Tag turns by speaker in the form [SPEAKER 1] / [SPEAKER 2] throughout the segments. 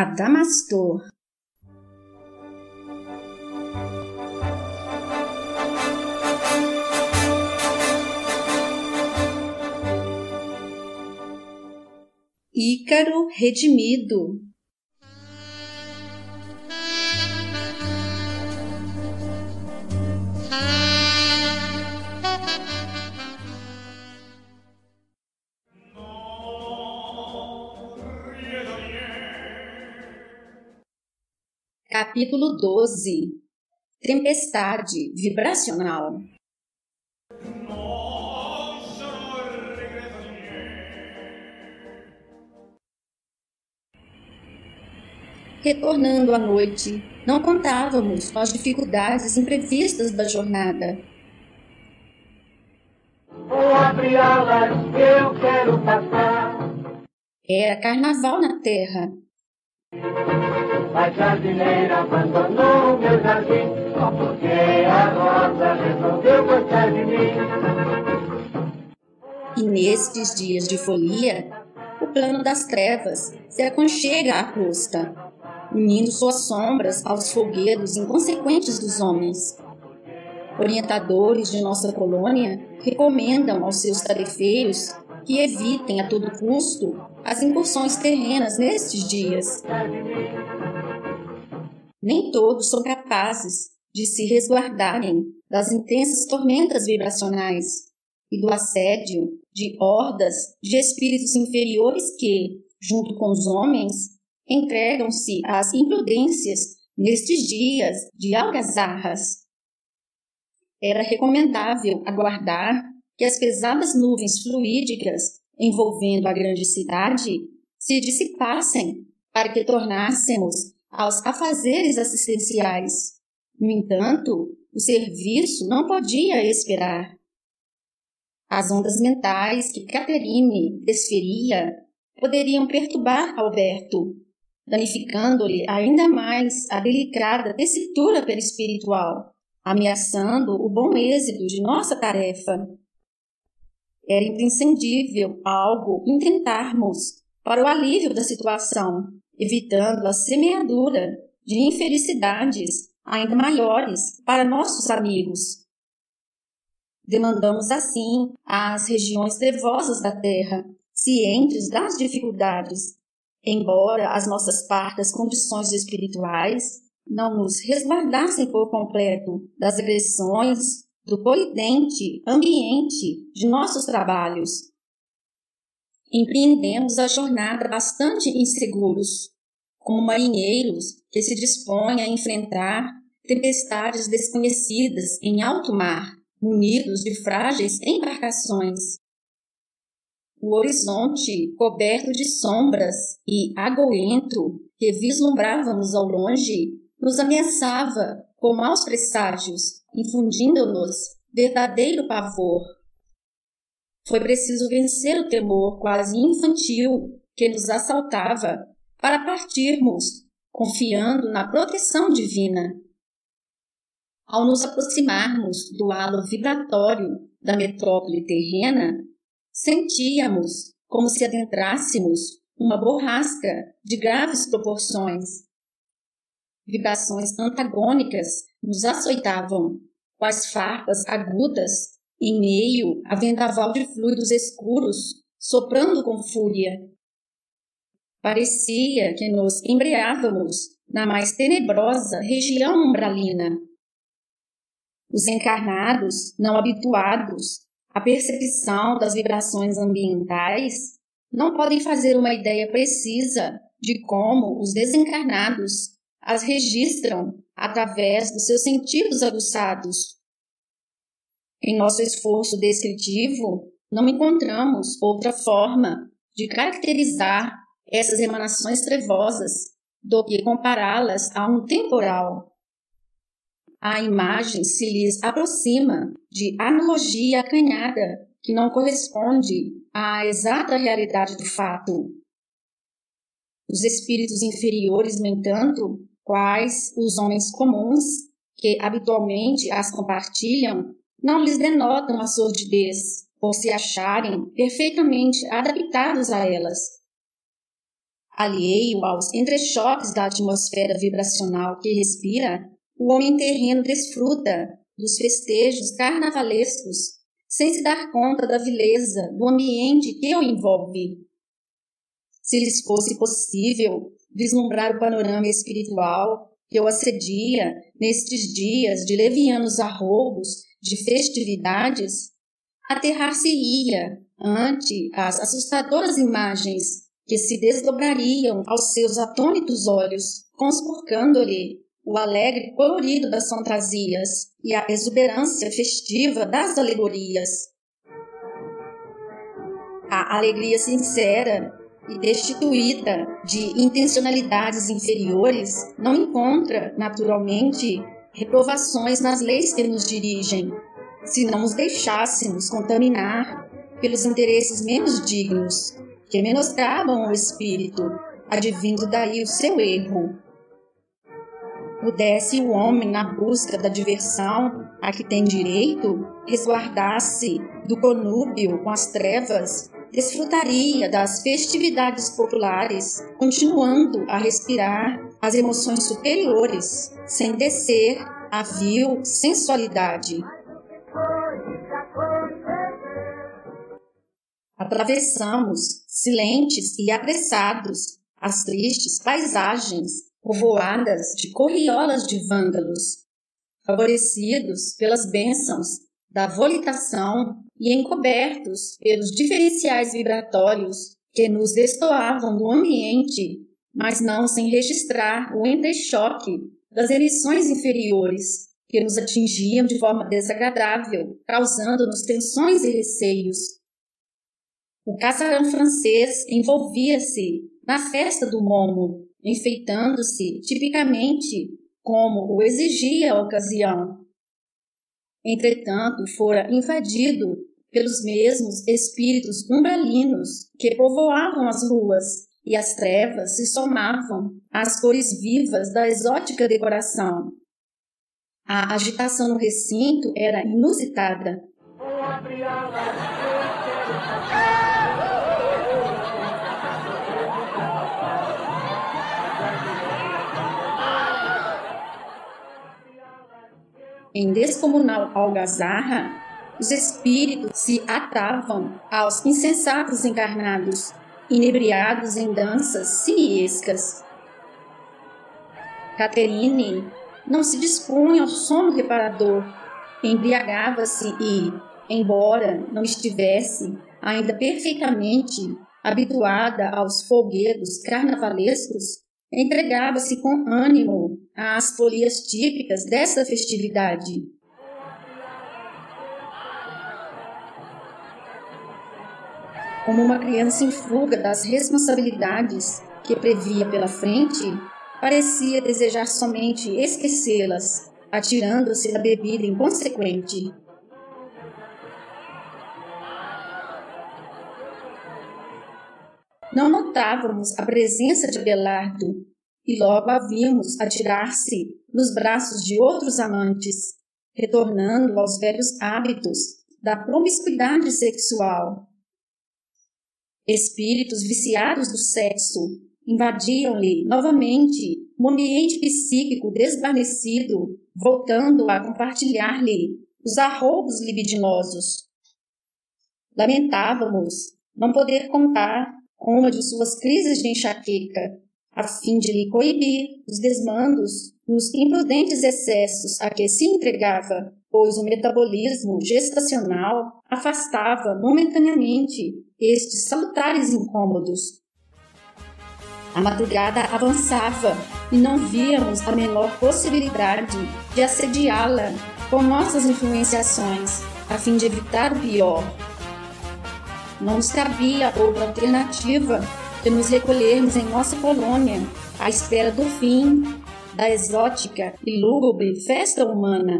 [SPEAKER 1] Adamastor. Ícaro redimido. Capítulo 12. Tempestade vibracional. Retornando à noite, não contávamos com as dificuldades imprevistas da jornada.
[SPEAKER 2] Vou abrir alas, eu quero passar.
[SPEAKER 1] Era carnaval na terra.
[SPEAKER 2] A jardineira abandonou o meu jardim, só porque a rosa resolveu gostar de mim.
[SPEAKER 1] E nestes dias de folia, o plano das trevas se aconchega à costa, unindo suas sombras aos folguedos inconsequentes dos homens. Orientadores de nossa colônia recomendam aos seus tarefeiros que evitem a todo custo as incursões terrenas nestes dias. Nem todos são capazes de se resguardarem das intensas tormentas vibracionais e do assédio de hordas de espíritos inferiores que, junto com os homens, entregam-se às imprudências nestes dias de algazarras. Era recomendável aguardar que as pesadas nuvens fluídicas envolvendo a grande cidade se dissipassem para que tornássemos aos afazeres assistenciais. No entanto, o serviço não podia esperar. As ondas mentais que Catherine desferia poderiam perturbar Alberto, danificando-lhe ainda mais a delicada tessitura perispiritual, ameaçando o bom êxito de nossa tarefa. Era imprescindível algo intentarmos para o alívio da situação, evitando a semeadura de infelicidades ainda maiores para nossos amigos. Demandamos assim às regiões trevosas da terra, cientes das dificuldades, embora as nossas parcas condições espirituais não nos resguardassem por completo das agressões do poluente ambiente de nossos trabalhos. Empreendemos a jornada bastante inseguros, como marinheiros que se dispõem a enfrentar tempestades desconhecidas em alto mar, munidos de frágeis embarcações. O horizonte, coberto de sombras e agoento que vislumbrávamos ao longe, nos ameaçava com maus presságios, infundindo-nos verdadeiro pavor. Foi preciso vencer o temor quase infantil que nos assaltava para partirmos, confiando na proteção divina. Ao nos aproximarmos do halo vibratório da metrópole terrena, sentíamos como se adentrássemos uma borrasca de graves proporções. Vibrações antagônicas nos açoitavam, quais farpas agudas, em meio a vendaval de fluidos escuros, soprando com fúria. Parecia que nos embreávamos na mais tenebrosa região umbralina. Os encarnados, não habituados à percepção das vibrações ambientais, não podem fazer uma ideia precisa de como os desencarnados as registram através dos seus sentidos aguçados. Em nosso esforço descritivo, não encontramos outra forma de caracterizar essas emanações trevosas do que compará-las a um temporal. A imagem se lhes aproxima de analogia acanhada que não corresponde à exata realidade do fato. Os espíritos inferiores, no entanto, quais os homens comuns, que habitualmente as compartilham, não lhes denotam a sordidez, por se acharem perfeitamente adaptados a elas. Alheio aos entrechoques da atmosfera vibracional que respira, o homem terreno desfruta dos festejos carnavalescos, sem se dar conta da vileza do ambiente que o envolve. Se lhes fosse possível vislumbrar o panorama espiritual que o assedia nestes dias de levianos arroubos de festividades, aterrar-se-ia ante as assustadoras imagens que se desdobrariam aos seus atônitos olhos, conspurcando-lhe o alegre colorido das fantasias e a exuberância festiva das alegorias. A alegria sincera e destituída de intencionalidades inferiores não encontra, naturalmente, reprovações nas leis que nos dirigem, se não nos deixássemos contaminar pelos interesses menos dignos, que menoscabam o espírito, advindo daí o seu erro. Pudesse o homem, na busca da diversão a que tem direito, resguardar-se do conúbio com as trevas, desfrutaria das festividades populares, continuando a respirar as emoções superiores, sem descer à vil sensualidade. Atravessamos, silentes e apressados, as tristes paisagens povoadas de corriolas de vândalos, favorecidos pelas bênçãos da volitação e encobertos pelos diferenciais vibratórios que nos destoavam do ambiente, mas não sem registrar o entrechoque das emissões inferiores que nos atingiam de forma desagradável, causando-nos tensões e receios. O casarão francês envolvia-se na festa do momo, enfeitando-se tipicamente como o exigia a ocasião. Entretanto, fora invadido pelos mesmos espíritos umbralinos que povoavam as ruas, e as trevas se somavam às cores vivas da exótica decoração. A agitação no recinto era inusitada. Em descomunal algazarra, os espíritos se atavam aos insensatos encarnados, inebriados em danças simiescas. Catherine não se dispunha ao sono reparador, embriagava-se e, embora não estivesse ainda perfeitamente habituada aos folguedos carnavalescos, entregava-se com ânimo às folias típicas dessa festividade. Como uma criança em fuga das responsabilidades que previa pela frente, parecia desejar somente esquecê-las, atirando-se da bebida inconsequente. Não notávamos a presença de Abelardo e logo a vimos atirar-se nos braços de outros amantes, retornando aos velhos hábitos da promiscuidade sexual. Espíritos viciados do sexo invadiam-lhe novamente o ambiente psíquico desvanecido, voltando a compartilhar-lhe os arroubos libidinosos. Lamentávamos não poder contar com uma de suas crises de enxaqueca, a fim de lhe coibir os desmandos nos imprudentes excessos a que se entregava, pois o metabolismo gestacional afastava momentaneamente estes salutares incômodos. A madrugada avançava e não víamos a menor possibilidade de assediá-la com nossas influenciações, a fim de evitar o pior. Não nos cabia outra alternativa que nos recolhermos em nossa colônia, à espera do fim da exótica e lúgubre festa humana.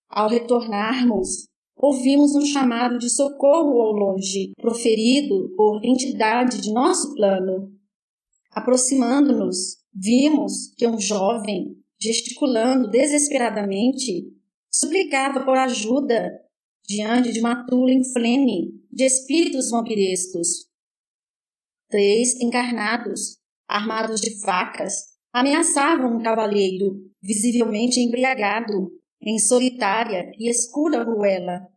[SPEAKER 1] Ao retornarmos, ouvimos um chamado de socorro ao longe, proferido por entidade de nosso plano. Aproximando-nos, vimos que um jovem, gesticulando desesperadamente, suplicava por ajuda diante de uma tula inflene de espíritos vampirescos. 3 encarnados, armados de facas, ameaçavam um cavalheiro, visivelmente embriagado, em solitária e escura ruela.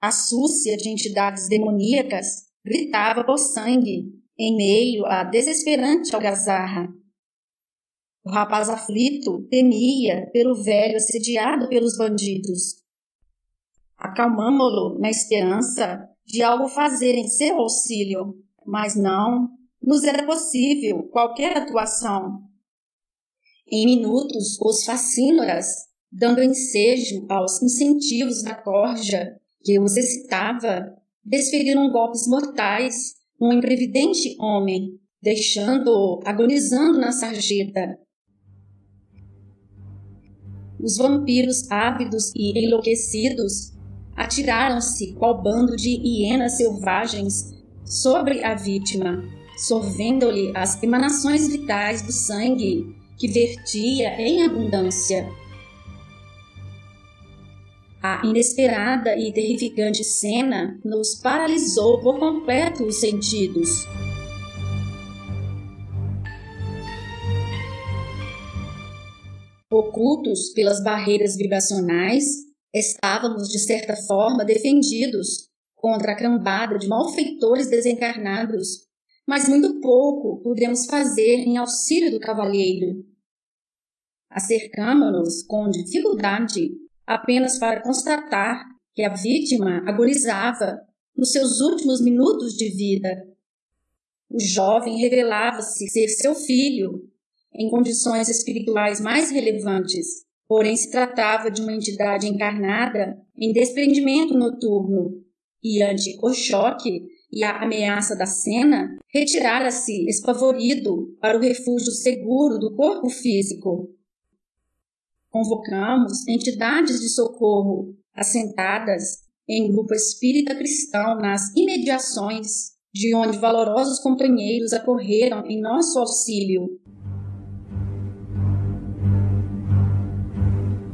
[SPEAKER 1] A súcia de entidades demoníacas gritava por sangue, em meio à desesperante algazarra. O rapaz aflito temia pelo velho assediado pelos bandidos. Acalmamo-lo na esperança de algo fazer em seu auxílio, mas não nos era possível qualquer atuação. Em minutos, os facínoras, dando ensejo aos incentivos da corja que os excitava, desferiram golpes mortais num imprevidente homem, deixando-o agonizando na sarjeta. Os vampiros ávidos e enlouquecidos atiraram-se qual bando de hienas selvagens sobre a vítima, sorvendo-lhe as emanações vitais do sangue que vertia em abundância. A inesperada e terrificante cena nos paralisou por completo os sentidos. Ocultos pelas barreiras vibracionais, estávamos, de certa forma, defendidos contra a cambada de malfeitores desencarnados, mas muito pouco pudemos fazer em auxílio do cavalheiro. Acercamo-nos com dificuldade, apenas para constatar que a vítima agonizava nos seus últimos minutos de vida. O jovem revelava-se ser seu filho, em condições espirituais mais relevantes, porém se tratava de uma entidade encarnada em desprendimento noturno, e ante o choque e a ameaça da cena, retirara-se espavorido para o refúgio seguro do corpo físico. Convocamos entidades de socorro assentadas em grupo espírita cristão nas imediações, de onde valorosos companheiros acorreram em nosso auxílio.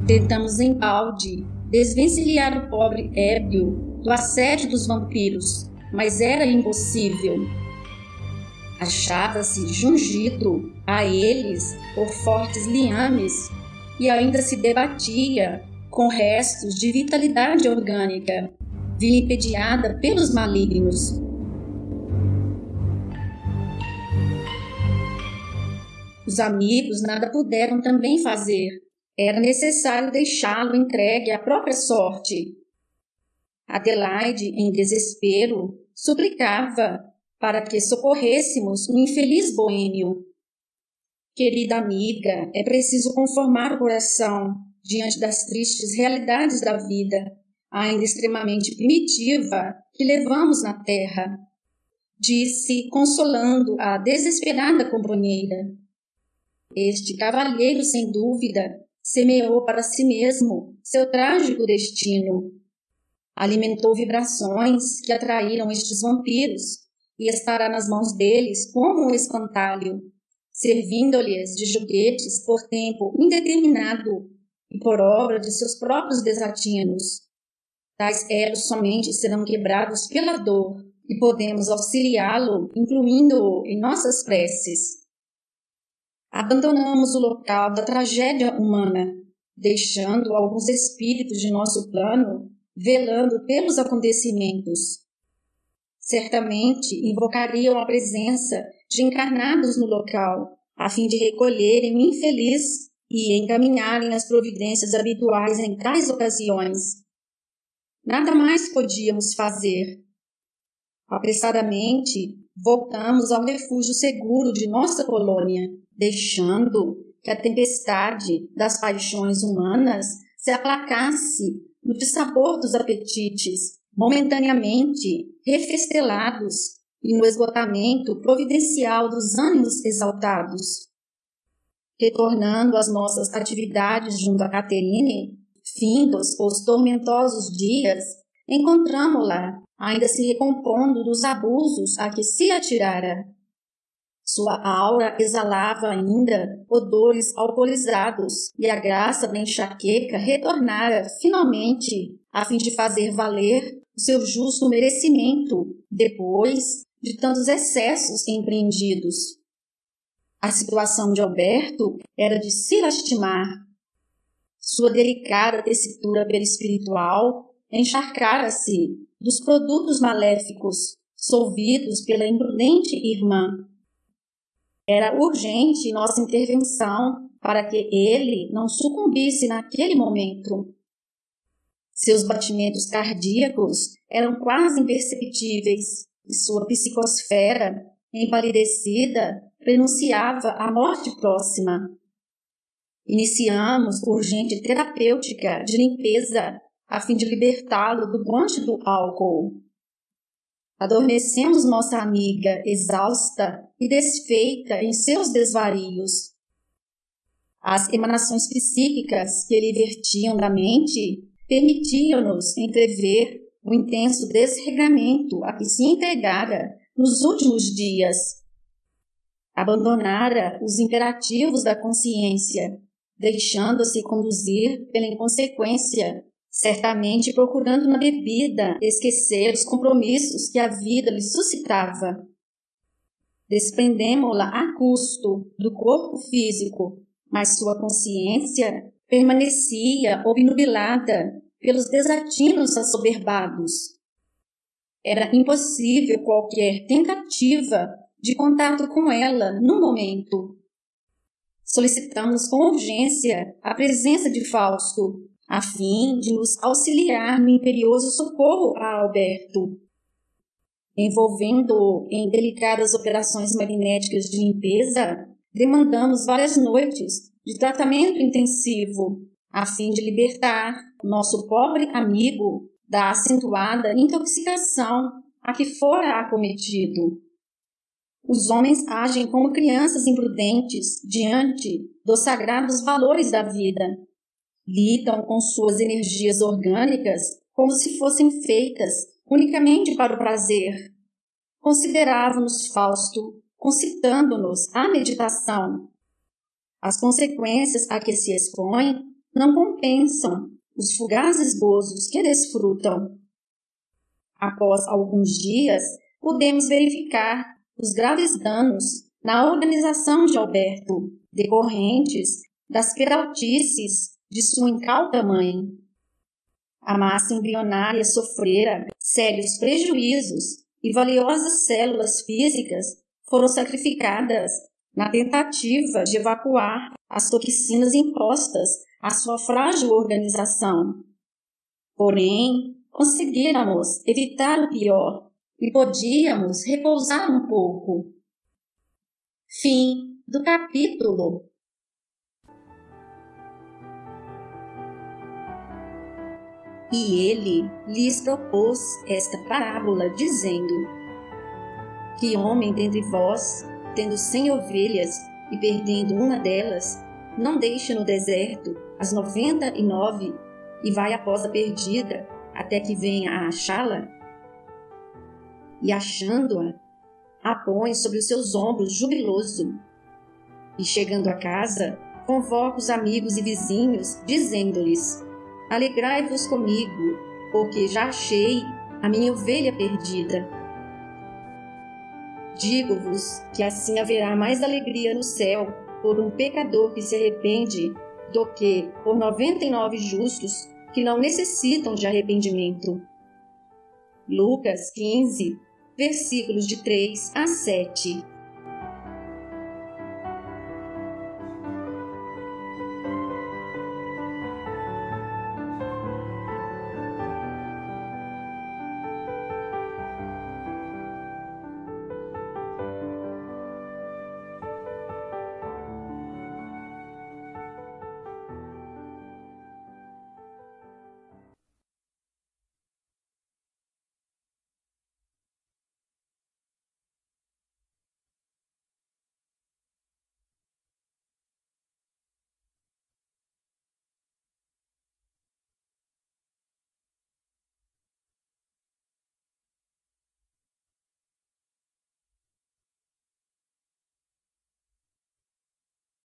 [SPEAKER 1] Tentamos em balde desvencilhar o pobre ébrio do assédio dos vampiros, mas era impossível. Achava-se jungido a eles por fortes liames e ainda se debatia com restos de vitalidade orgânica, vilipendiada pelos malignos. Os amigos nada puderam também fazer. Era necessário deixá-lo entregue à própria sorte. Adelaide, em desespero, suplicava para que socorrêssemos o infeliz boêmio. Querida amiga, é preciso conformar o coração diante das tristes realidades da vida, ainda extremamente primitiva, que levamos na terra, disse, consolando a desesperada companheira. Este cavalheiro, sem dúvida, semeou para si mesmo seu trágico destino. Alimentou vibrações que atraíram estes vampiros e estará nas mãos deles como um espantalho, servindo-lhes de joguetes por tempo indeterminado e por obra de seus próprios desatinos. Tais elos somente serão quebrados pela dor e podemos auxiliá-lo, incluindo-o em nossas preces. Abandonamos o local da tragédia humana, deixando alguns espíritos de nosso plano velando pelos acontecimentos. Certamente invocariam a presença de encarnados no local, a fim de recolherem o infeliz e encaminharem as providências habituais em tais ocasiões. Nada mais podíamos fazer. Apressadamente, voltamos ao refúgio seguro de nossa colônia, deixando que a tempestade das paixões humanas se aplacasse no dissabor dos apetites, momentaneamente refestelados, e no esgotamento providencial dos ânimos exaltados. Retornando às nossas atividades junto a Caterine, findos os tormentosos dias, encontramo-la ainda se recompondo dos abusos a que se atirara. Sua aura exalava ainda odores alcoolizados e a graça da enxaqueca retornara finalmente a fim de fazer valer o seu justo merecimento depois de tantos excessos empreendidos. A situação de Alberto era de se lastimar. Sua delicada tessitura perispiritual encharcara-se dos produtos maléficos solvidos pela imprudente irmã. Era urgente nossa intervenção para que ele não sucumbisse naquele momento. Seus batimentos cardíacos eram quase imperceptíveis e sua psicosfera, empalidecida, prenunciava a morte próxima. Iniciamos urgente terapêutica de limpeza a fim de libertá-lo do bonde do álcool. Adormecemos nossa amiga, exausta e desfeita em seus desvarios. As emanações psíquicas que lhe vertiam da mente permitiam-nos entrever o intenso desregramento a que se entregara nos últimos dias. Abandonara os imperativos da consciência, deixando-se conduzir pela inconsequência, certamente procurando na bebida esquecer os compromissos que a vida lhe suscitava. Desprendemo-la a custo do corpo físico, mas sua consciência permanecia obnubilada pelos desatinos assoberbados. Era impossível qualquer tentativa de contato com ela no momento. Solicitamos com urgência a presença de Fausto, a fim de nos auxiliar no imperioso socorro a Alberto. Envolvendo-o em delicadas operações magnéticas de limpeza, demandamos várias noites de tratamento intensivo, a fim de libertar nosso pobre amigo da acentuada intoxicação a que fora acometido. Os homens agem como crianças imprudentes diante dos sagrados valores da vida. Lidam com suas energias orgânicas como se fossem feitas unicamente para o prazer. Considerávamos Fausto, concitando-nos à meditação. As consequências a que se expõe não compensam os fugazes gozos que desfrutam. Após alguns dias, podemos verificar os graves danos na organização de Alberto, decorrentes das peraltices de sua incauta mãe. A massa embrionária sofrera sérios prejuízos e valiosas células físicas foram sacrificadas na tentativa de evacuar as toxinas impostas à sua frágil organização. Porém, conseguíramos evitar o pior e podíamos repousar um pouco. Fim do capítulo. E ele lhes propôs esta parábola, dizendo: Que homem dentre vós, tendo 100 ovelhas e perdendo uma delas, não deixa no deserto as 99 e vai após a perdida até que venha a achá-la? E achando-a, a põe sobre os seus ombros jubiloso. E chegando a casa, convoca os amigos e vizinhos, dizendo-lhes: Alegrai-vos comigo, porque já achei a minha ovelha perdida. Digo-vos que assim haverá mais alegria no céu por um pecador que se arrepende do que por 99 justos que não necessitam de arrependimento. Lucas 15, versículos de 3 a 7.